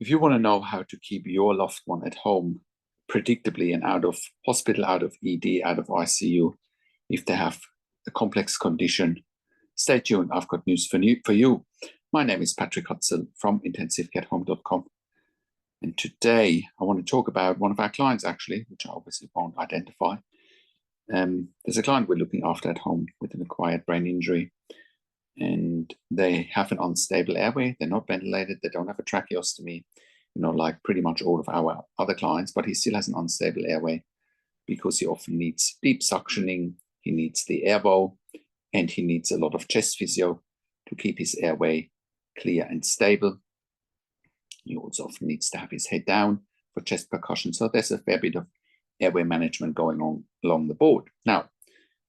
If you want to know how to keep your loved one at home predictably and out of hospital, out of ED, out of ICU, if they have a complex condition, stay tuned. I've got news for you. My name is Patrick Hutzel from intensivecareathome.com. And today I want to talk about one of our clients, actually, which I obviously won't identify. There's a client we're looking after at home with an acquired brain injury, and they have an unstable airway. They're not ventilated. They don't have a tracheostomy, like pretty much all of our other clients, but he still has an unstable airway because he often needs deep suctioning. He needs the air bow, and he needs a lot of chest physio to keep his airway clear and stable. He also often needs to have his head down for chest percussion. So there's a fair bit of airway management going on along the board. Now,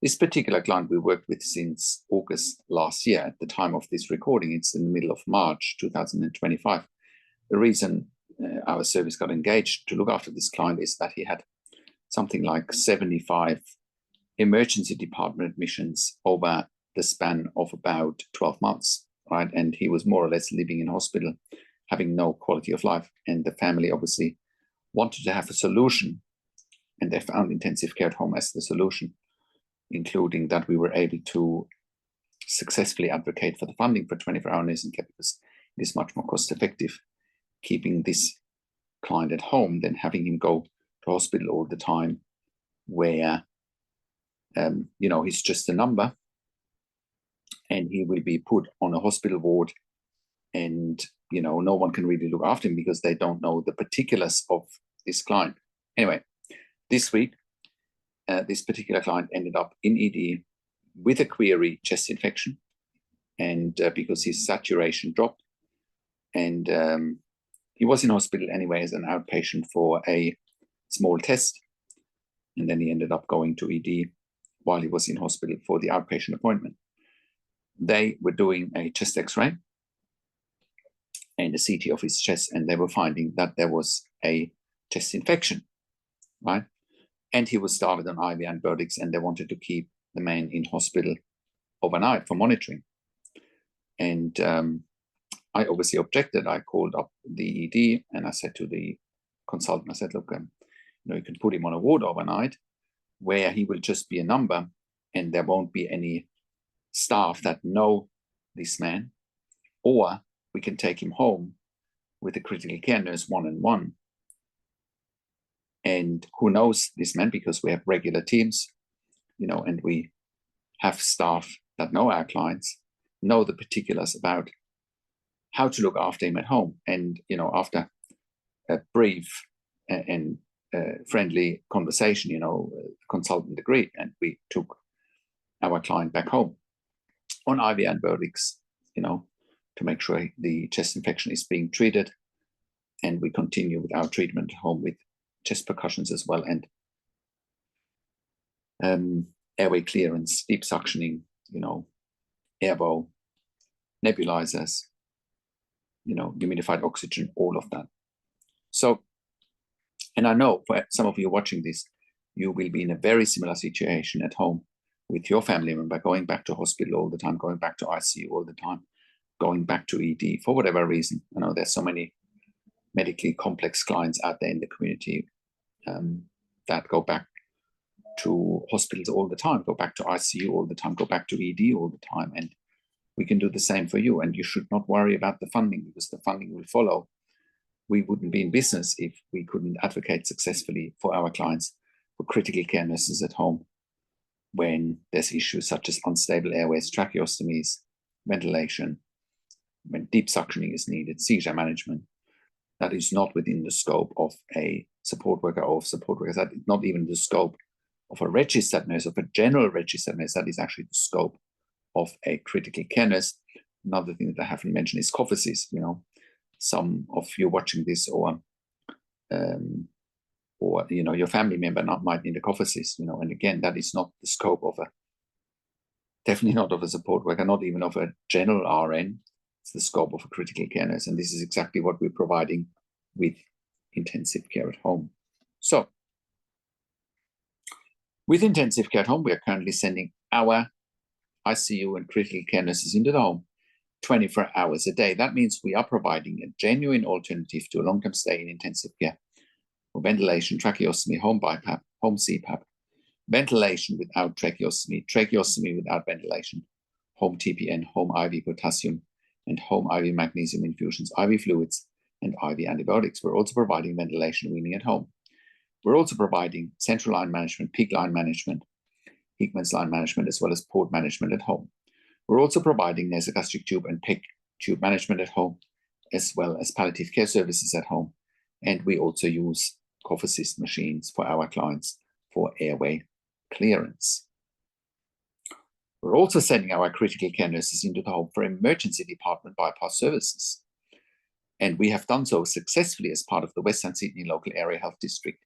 this particular client we worked with since August last year. At the time of this recording, it's in the middle of March 2025. The reason our service got engaged to look after this client is that he had something like 75 emergency department admissions over the span of about 12 months, right? And he was more or less living in hospital, having no quality of life. And the family obviously wanted to have a solution, and they found intensive care at home as the solution, including that we were able to successfully advocate for the funding for 24-hour nursing care, because it is much more cost effective keeping this client at home than having him go to hospital all the time, where he's just a number and he will be put on a hospital ward, and no one can really look after him because they don't know the particulars of this client. Anyway, this week this particular client ended up in ED with a query chest infection, and because his saturation dropped, and he was in hospital anyway as an outpatient for a small test, and then he ended up going to ED while he was in hospital for the outpatient appointment. They were doing a chest x-ray and a CT of his chest, and they were finding that there was a chest infection, right? And he was started on IV antibiotics, and they wanted to keep the man in hospital overnight for monitoring. And I obviously objected. I called up the ED and I said to the consultant, I said, look, you can put him on a ward overnight where he will just be a number, and there won't be any staff that know this man, or we can take him home with a critical care nurse one-on-one. And who knows this man, because we have regular teams, and we have staff that know our clients, know the particulars about how to look after him at home. And, after a brief and friendly conversation, the consultant agreed, and we took our client back home on IV antibiotics, to make sure the chest infection is being treated. And we continue with our treatment at home with chest percussions as well, and airway clearance, deep suctioning, air bow, nebulizers, humidified oxygen, all of that. So, and I know for some of you watching this, you will be in a very similar situation at home with your family member, going back to hospital all the time, going back to ICU all the time, going back to ED for whatever reason. I know there's so many medically complex clients out there in the community that go back to hospitals all the time, go back to ICU all the time, go back to ED all the time. And we can do the same for you. And you should not worry about the funding, because the funding will follow. We wouldn't be in business if we couldn't advocate successfully for our clients, for critical care nurses at home, when there's issues such as unstable airways, tracheostomies, ventilation, when deep suctioning is needed, seizure management. That is not within the scope of a support worker or support workers. That is not even the scope of a registered nurse, of a general registered nurse. That is actually the scope of a critical care nurse. Another thing that I haven't mentioned is cophaces. Some of you watching this, or your family member might need a cophaces. And again, that is not the scope of definitely not of a support worker, not even of a general RN. It's the scope of a critical care nurse, and this is exactly what we're providing with intensive care at home. So, with intensive care at home, we are currently sending our ICU and critical care nurses into the home 24 hours a day. That means we are providing a genuine alternative to a long-term stay in intensive care for ventilation, tracheostomy, home BiPAP, home CPAP, ventilation without tracheostomy, tracheostomy without ventilation, home TPN, home IV potassium, and home IV magnesium infusions, IV fluids, and IV antibiotics. We're also providing ventilation weaning at home. We're also providing central line management, peak line management, Hickman's line management, as well as port management at home. We're also providing nasogastric tube and PEG tube management at home, as well as palliative care services at home. And we also use cough assist machines for our clients for airway clearance. We're also sending our critical care nurses into the home for emergency department bypass services. And we have done so successfully as part of the Western Sydney Local Area Health District,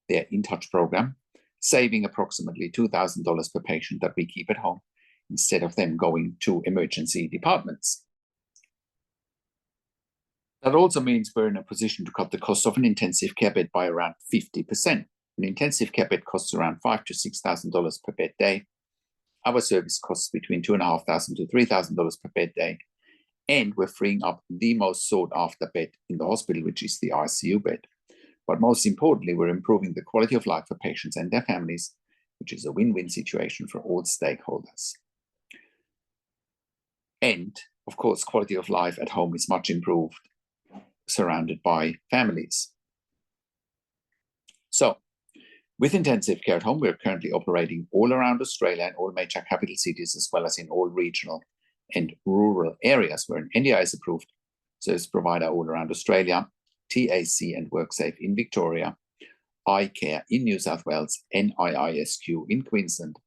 their In Touch program, saving approximately $2,000 per patient that we keep at home instead of them going to emergency departments. That also means we're in a position to cut the cost of an intensive care bed by around 50%. An intensive care bed costs around $5,000 to $6,000 per bed day. Our service costs between $2,500 to $3,000 per bed day. And we're freeing up the most sought after bed in the hospital, which is the ICU bed. But most importantly, we're improving the quality of life for patients and their families, which is a win-win situation for all stakeholders. And of course, quality of life at home is much improved, surrounded by families. So, with intensive care at home, we're currently operating all around Australia in all major capital cities, as well as in all regional and rural areas. We're an NDIS approved service provider all around Australia, TAC and WorkSafe in Victoria, iCare in New South Wales, NIISQ in Queensland,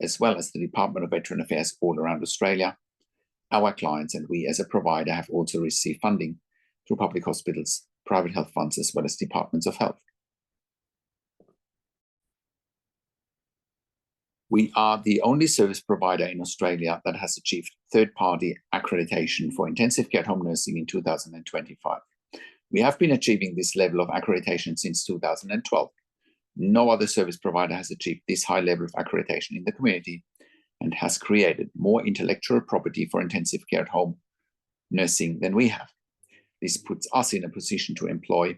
as well as the Department of Veteran Affairs all around Australia. Our clients and we as a provider have also received funding through public hospitals, private health funds, as well as departments of health. We are the only service provider in Australia that has achieved third-party accreditation for intensive care at home nursing in 2025. We have been achieving this level of accreditation since 2012. No other service provider has achieved this high level of accreditation in the community and has created more intellectual property for intensive care at home nursing than we have. This puts us in a position to employ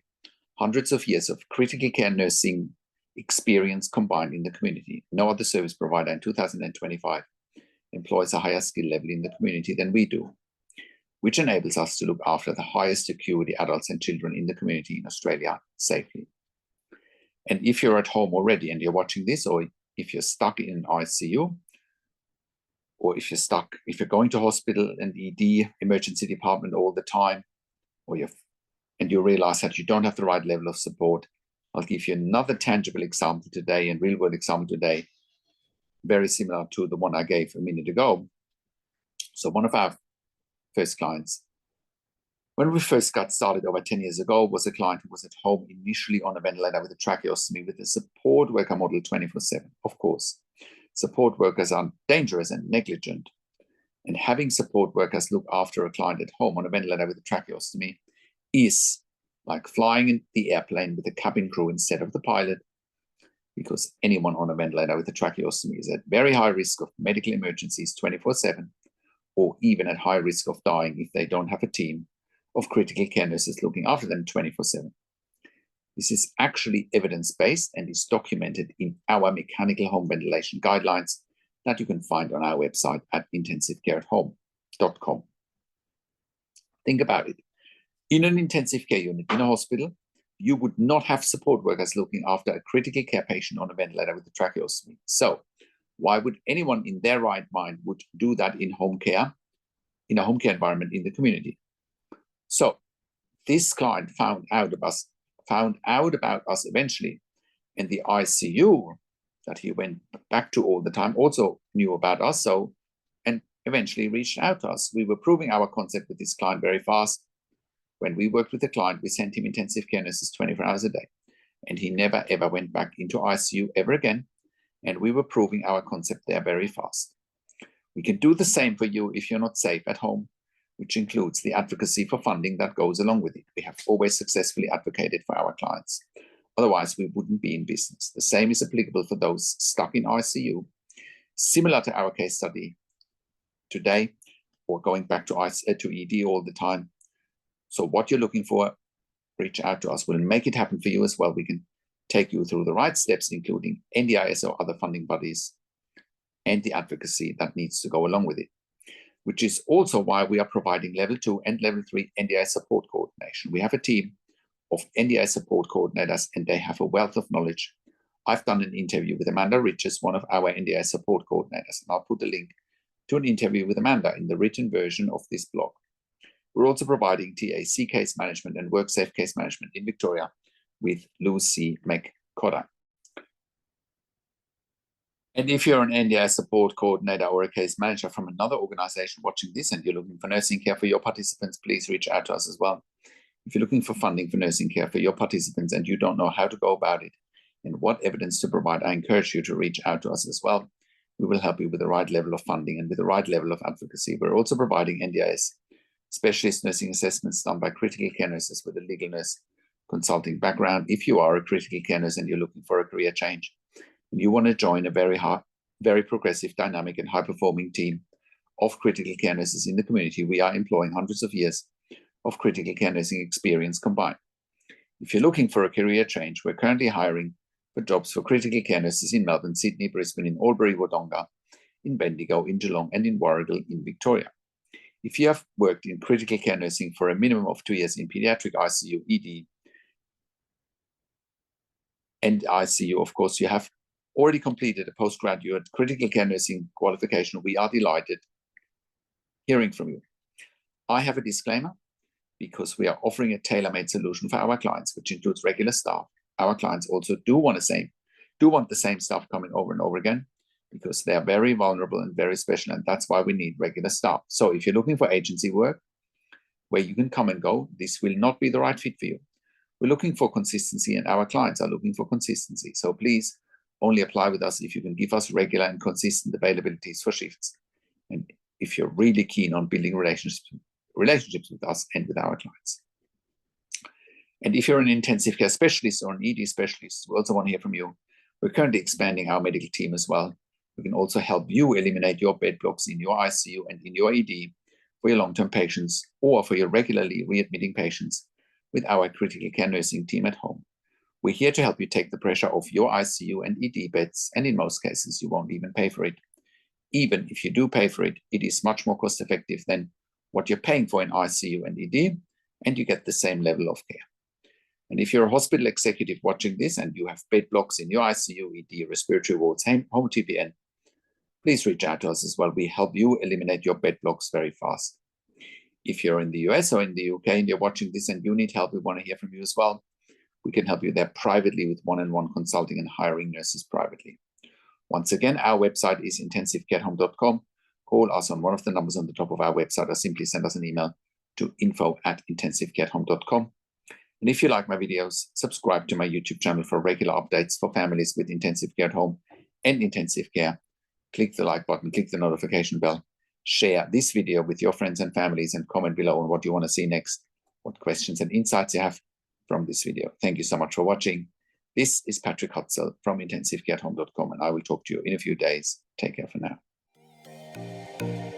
hundreds of years of critical care nursing experience combined in the community. No other service provider in 2025 employs a higher skill level in the community than we do, which enables us to look after the highest acuity adults and children in the community in Australia safely. And if you're at home already and you're watching this, or if you're stuck in an ICU, or if you're going to hospital and ED, emergency department all the time, and you realize that you don't have the right level of support, I'll give you another tangible example today and real-world example today, very similar to the one I gave a minute ago. So one of our first clients, when we first got started over 10 years ago, was a client who was at home initially on a ventilator with a tracheostomy with a support worker model 24/7. Of course, support workers are dangerous and negligent. And having support workers look after a client at home on a ventilator with a tracheostomy is like flying in the airplane with a cabin crew instead of the pilot, because anyone on a ventilator with a tracheostomy is at very high risk of medical emergencies 24/7, or even at high risk of dying if they don't have a team of critical care nurses looking after them 24/7. This is actually evidence-based and is documented in our mechanical home ventilation guidelines that you can find on our website at intensivecareathome.com. Think about it. In an intensive care unit in a hospital, you would not have support workers looking after a critical care patient on a ventilator with a tracheostomy. So why would anyone in their right mind would do that in home care, in a home care environment in the community? So this client found out about us eventually, and the ICU that he went back to all the time also knew about us, and eventually reached out to us. We were proving our concept with this client very fast. When we worked with the client, we sent him intensive care nurses 24 hours a day, and he never ever went back into ICU ever again. And we were proving our concept there very fast. We can do the same for you if you're not safe at home, which includes the advocacy for funding that goes along with it. We have always successfully advocated for our clients. Otherwise, we wouldn't be in business. The same is applicable for those stuck in ICU. Similar to our case study today, or going back to ED all the time. So what you're looking for, reach out to us. We'll make it happen for you as well. We can take you through the right steps, including NDIS or other funding bodies, and the advocacy that needs to go along with it, which is also why we are providing level 2 and level 3 NDIS support coordination. We have a team of NDIS support coordinators, and they have a wealth of knowledge. I've done an interview with Amanda Riches, one of our NDIS support coordinators, and I'll put a link to an interview with Amanda in the written version of this blog. We're also providing TAC case management and WorkSafe case management in Victoria with Lucy McCotter. And if you're an NDIS support coordinator or a case manager from another organization watching this and you're looking for nursing care for your participants, please reach out to us as well. If you're looking for funding for nursing care for your participants and you don't know how to go about it and what evidence to provide, I encourage you to reach out to us as well. We will help you with the right level of funding and with the right level of advocacy. We're also providing NDIS specialist nursing assessments done by critical care nurses with a legal nurse consulting background. If you are a critical care nurse and you're looking for a career change, and you want to join a very progressive, dynamic, and high-performing team of critical care nurses in the community, we are employing hundreds of years of critical care nursing experience combined. If you're looking for a career change, we're currently hiring for jobs for critical care nurses in Melbourne, Sydney, Brisbane, in Albury, Wodonga, in Bendigo, in Geelong, and in Warragul in Victoria. If you have worked in critical care nursing for a minimum of 2 years in pediatric ICU, ED, and ICU, of course, you have already completed a postgraduate critical care nursing qualification, we are delighted hearing from you. I have a disclaimer because we are offering a tailor-made solution for our clients, which includes regular staff. Our clients also do want the same staff coming over and over again because they are very vulnerable and very special, and that's why we need regular staff. So if you're looking for agency work where you can come and go, this will not be the right fit for you. We're looking for consistency, and our clients are looking for consistency. So please only apply with us if you can give us regular and consistent availabilities for shifts, and if you're really keen on building relationships with us and with our clients. And if you're an intensive care specialist or an ED specialist, we also want to hear from you. We're currently expanding our medical team as well. We can also help you eliminate your bed blocks in your ICU and in your ED for your long-term patients or for your regularly readmitting patients with our critical care nursing team at home. We're here to help you take the pressure off your ICU and ED beds, and in most cases, you won't even pay for it. Even if you do pay for it, it is much more cost-effective than what you're paying for in ICU and ED, and you get the same level of care. And if you're a hospital executive watching this and you have bed blocks in your ICU, ED, respiratory wards, home TPN, please reach out to us as well. We help you eliminate your bed blocks very fast. If you're in the US or in the UK and you're watching this and you need help, we want to hear from you as well. We can help you there privately with one-on-one consulting and hiring nurses privately. Once again, our website is intensivecareathome.com. Call us on one of the numbers on the top of our website or simply send us an email to info@intensivecareathome.com. And if you like my videos, subscribe to my YouTube channel for regular updates for families with intensive care at home and intensive care. Click the like button, click the notification bell, share this video with your friends and families, and comment below on what you want to see next, what questions and insights you have from this video. Thank you so much for watching. This is Patrick Hutzel from intensivecareathome.com, and I will talk to you in a few days. Take care for now.